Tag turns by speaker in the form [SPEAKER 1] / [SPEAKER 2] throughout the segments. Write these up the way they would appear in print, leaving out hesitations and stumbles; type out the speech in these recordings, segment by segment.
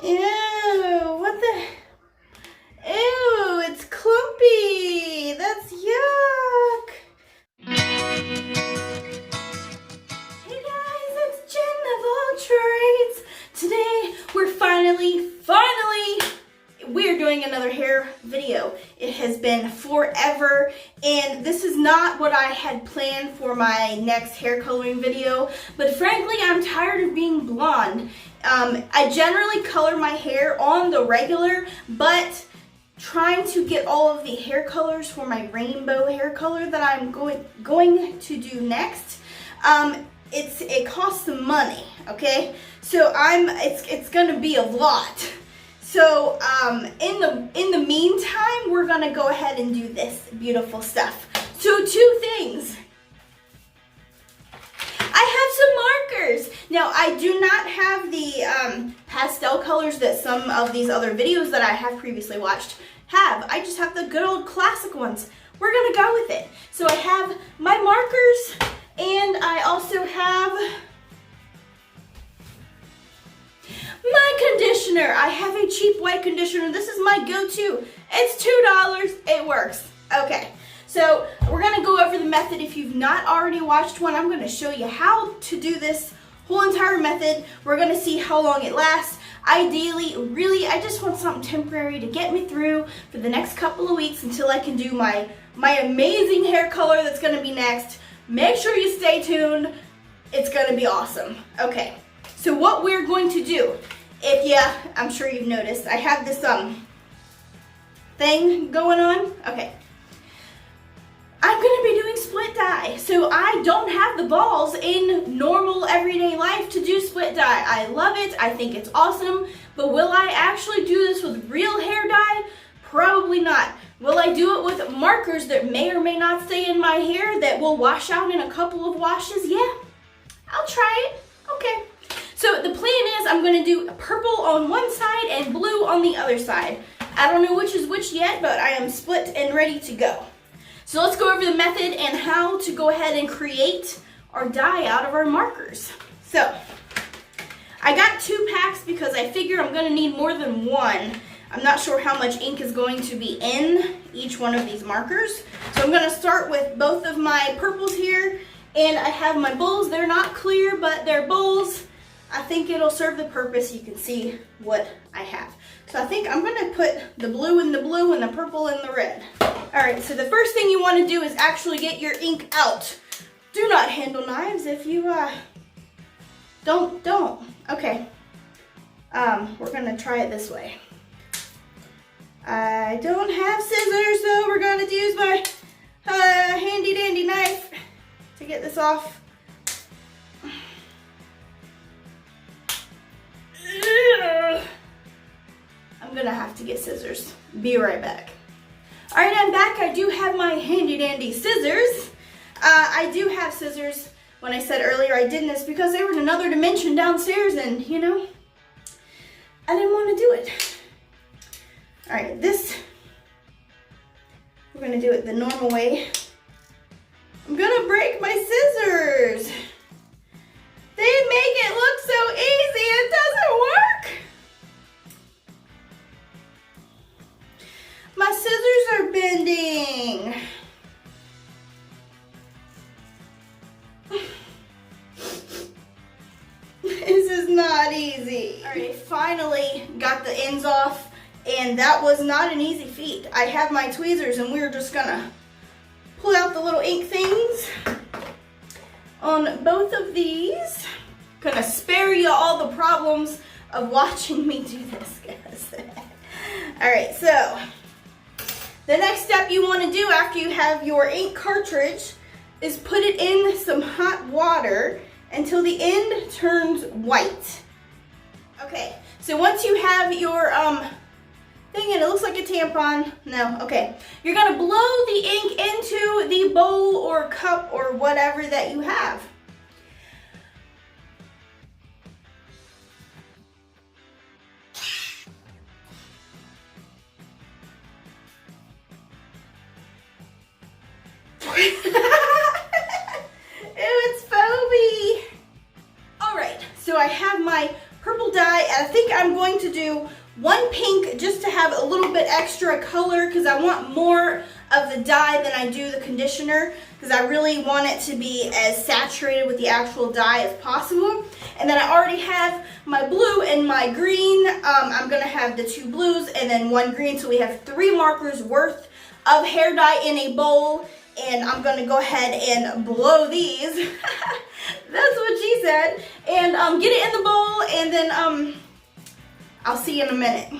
[SPEAKER 1] Ew, what the? Ew, it's clumpy. That's yuck. Hey guys, it's Jen of All Trades. Today, we're doing another hair video. It has been forever, and this is not what I had planned for my next hair coloring video, but frankly, I'm tired of being blonde. I generally color my hair on the regular, but trying to get all of the hair colors for my rainbow hair color that I'm going to do next, it costs some money, okay? So it's gonna be a lot. So in the meantime, we're gonna go ahead and do this beautiful stuff. So two things. I have some markers. Now I do not have the pastel colors that some of these other videos that I have previously watched have. I just have the good old classic ones. We're gonna go with it. So I have my markers, and I also have my conditioner. I have a cheap white conditioner. This is my go-to. It's $2. It works. Okay, so we're gonna go over the method. If you've not already watched one, I'm gonna show you how to do this whole entire method. We're gonna see how long it lasts. Ideally, really, I just want something temporary to get me through for the next couple of weeks until I can do my amazing hair color that's gonna be next. Make sure you stay tuned. It's gonna be awesome. Okay, so what we're going to do, I'm sure you've noticed, I have this thing going on. Okay, I'm gonna be doing split dye. So I don't have the balls in normal everyday life to do split dye. I love it, I think it's awesome, but will I actually do this with real hair dye? Probably not. Will I do it with markers that may or may not stay in my hair that will wash out in a couple of washes? Yeah, I'll try it. Okay. So the plan is I'm going to do purple on one side and blue on the other side. I don't know which is which yet, but I am split and ready to go. So let's go over the method and how to go ahead and create our dye out of our markers. So I got 2 packs because I figure I'm going to need more than one. I'm not sure how much ink is going to be in each one of these markers. So I'm going to start with both of my purples here, and I have my bowls. They're not clear, but they're bowls. I think it'll serve the purpose. You can see what I have. So I think I'm going to put the blue in the blue and the purple in the red. All right, so the first thing you want to do is actually get your ink out. Do not handle knives if you don't. Okay, we're going to try it this way. I don't have scissors, so we're going to use my handy dandy knife to get this off. I'm gonna have to get scissors. Be right back. All right, I'm back. I do have my handy dandy scissors. I do have scissors. When I said earlier I didn't, it's because they were in another dimension downstairs, and you know, I didn't want to do it. All right, we're gonna do it the normal way. I'm gonna break my scissors. They make it look so easy. It doesn't work. My scissors are bending. This is not easy. All right, finally got the ends off, and that was not an easy feat. I have my tweezers, and we're just gonna pull out the little ink things on both of these. Gonna spare you all the problems of watching me do this, guys. All right, so the next step you want to do after you have your ink cartridge is put it in some hot water until the end turns white. Okay, so once you have your thing and it looks like a tampon, no, okay. You're gonna blow the ink into the bowl or cup or whatever that you have. Ew, it's foamy. All right, so I have my purple dye. I think I'm going to do one pink just to have a little bit extra color because I want more of the dye than I do the conditioner because I really want it to be as saturated with the actual dye as possible. And then I already have my blue and my green. I'm going to have the 2 blues and then 1 green, so we have 3 markers worth of hair dye in a bowl. And I'm going to go ahead and blow these. That's what she said. And get it in the bowl, and then I'll see you in a minute.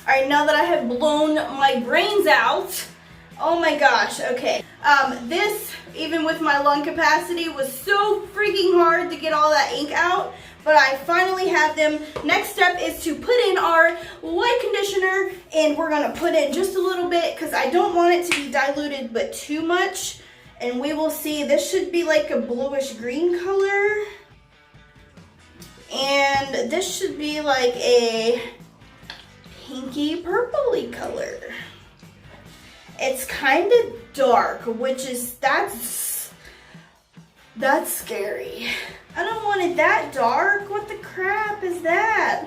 [SPEAKER 1] Alright, now that I have blown my brains out, oh my gosh, okay. This, even with my lung capacity, was so freaking hard to get all that ink out, but I finally have them. Next step is to put in our white conditioner, and we're gonna put in just a little bit because I don't want it to be diluted but too much. And we will see, this should be like a bluish green color. And this should be like a pinky purpley color. It's kind of dark, which is, that's scary. I don't want it that dark. What the crap is that?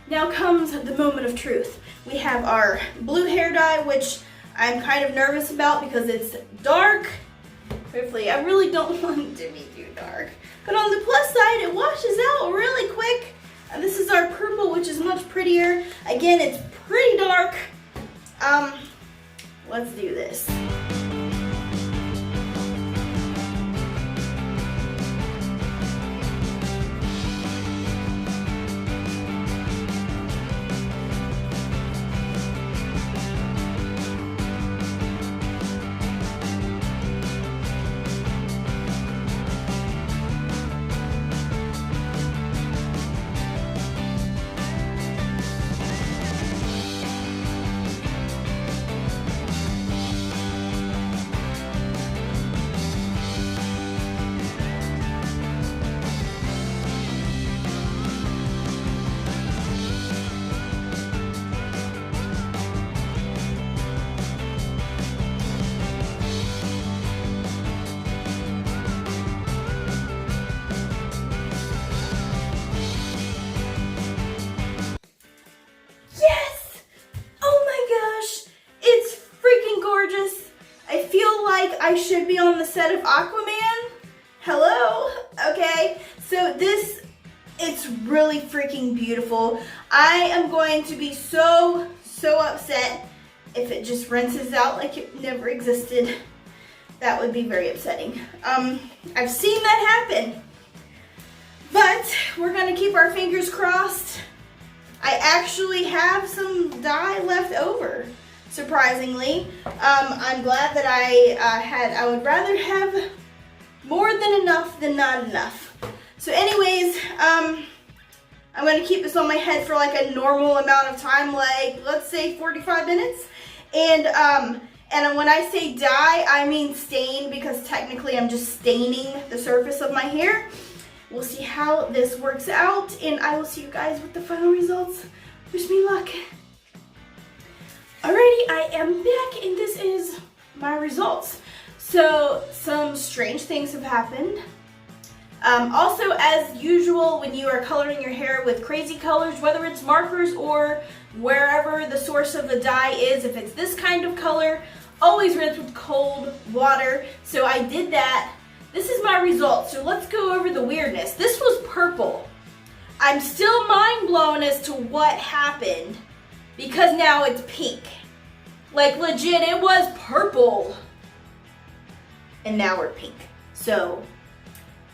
[SPEAKER 1] Now comes the moment of truth. We have our blue hair dye, which I'm kind of nervous about because it's dark. Hopefully, I really don't want it to be too dark. But on the plus side, it washes out really quick. And this is our purple, which is much prettier. Again, it's pretty dark. Let's do this. I should be on the set of Aquaman. Hello? Okay, so this, it's really freaking beautiful. I am going to be so upset if it just rinses out like it never existed. That would be very upsetting. I've seen that happen, but we're gonna keep our fingers crossed. I actually have some dye left over, surprisingly. I'm glad that I would rather have more than enough than not enough. So anyways, I'm gonna keep this on my head for like a normal amount of time, like let's say 45 minutes. And when I say dye, I mean stain, because technically I'm just staining the surface of my hair. We'll see how this works out, and I will see you guys with the final results. Wish me luck. Alrighty, I am back, and this is my results. So, some strange things have happened. Also, as usual, when you are coloring your hair with crazy colors, whether it's markers or wherever the source of the dye is, if it's this kind of color, always rinse with cold water. So I did that. This is my result. So let's go over the weirdness. This was purple. I'm still mind blown as to what happened, because now it's pink. Like legit, it was purple. And now we're pink. So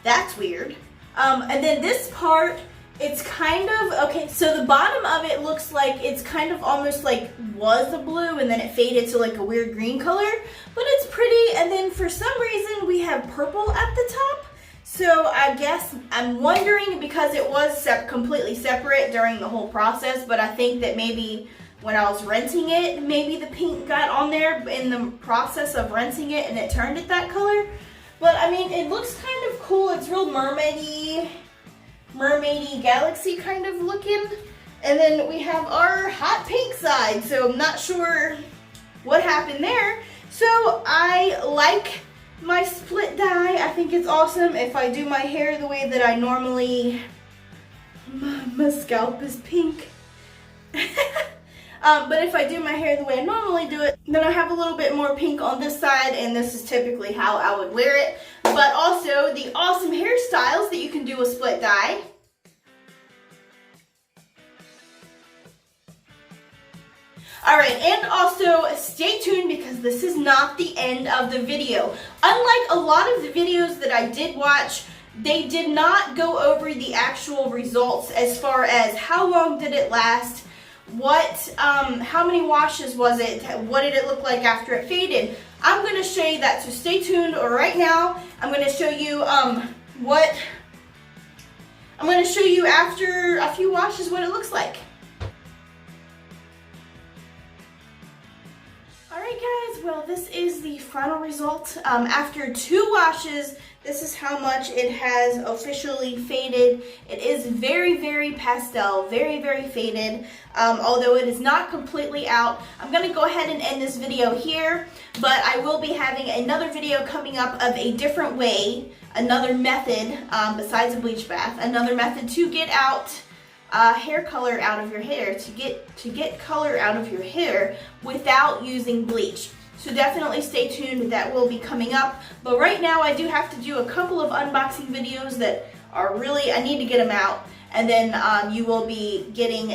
[SPEAKER 1] that's weird. And then this part, it's kind of, okay, so the bottom of it looks like it's kind of almost like was a blue and then it faded to like a weird green color, but it's pretty. And then for some reason we have purple at the top. So I guess I'm wondering, because it was completely separate during the whole process, but I think that maybe when I was rinsing it, maybe the pink got on there in the process of rinsing it and it turned it that color. But I mean, it looks kind of cool. It's real mermaidy galaxy kind of looking. And then we have our hot pink side, so I'm not sure what happened there. So I like my split dye. I think it's awesome if I do my hair the way that I normally, my scalp is pink. But if I do my hair the way I normally do it, then I have a little bit more pink on this side, and this is typically how I would wear it. But also the awesome hairstyles that you can do with split dye. Alright, and also stay tuned because this is not the end of the video. Unlike a lot of the videos that I did watch, they did not go over the actual results as far as how long did it last, how many washes was it, what did it look like after it faded. I'm going to show you that, so stay tuned. Right now, I'm going to show you after a few washes what it looks like. Alright guys, well this is the final result. After 2 washes, this is how much it has officially faded. It is very, very pastel, very, very faded, although it is not completely out. I'm going to go ahead and end this video here, but I will be having another video coming up of a different way, another method besides a bleach bath, another method to get out hair color out of your hair, to get color out of your hair without using bleach. So definitely stay tuned, that will be coming up. But right now I do have to do a couple of unboxing videos that are really, I need to get them out. And then you will be getting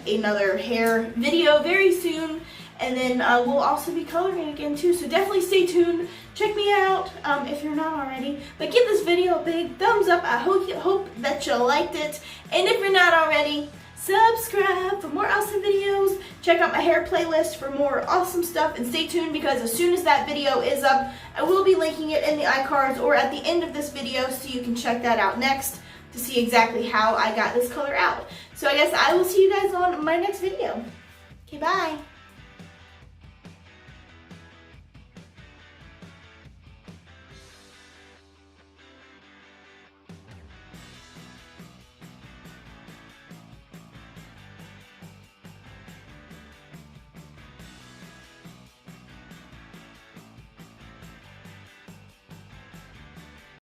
[SPEAKER 1] another hair video very soon. And then we'll also be coloring again too. So definitely stay tuned. Check me out if you're not already. But give this video a big thumbs up. I hope that you liked it. And if you're not already, subscribe for more awesome videos. Check out my hair playlist for more awesome stuff. And stay tuned because as soon as that video is up, I will be linking it in the iCards or at the end of this video so you can check that out next to see exactly how I got this color out. So I guess I will see you guys on my next video. Okay, bye.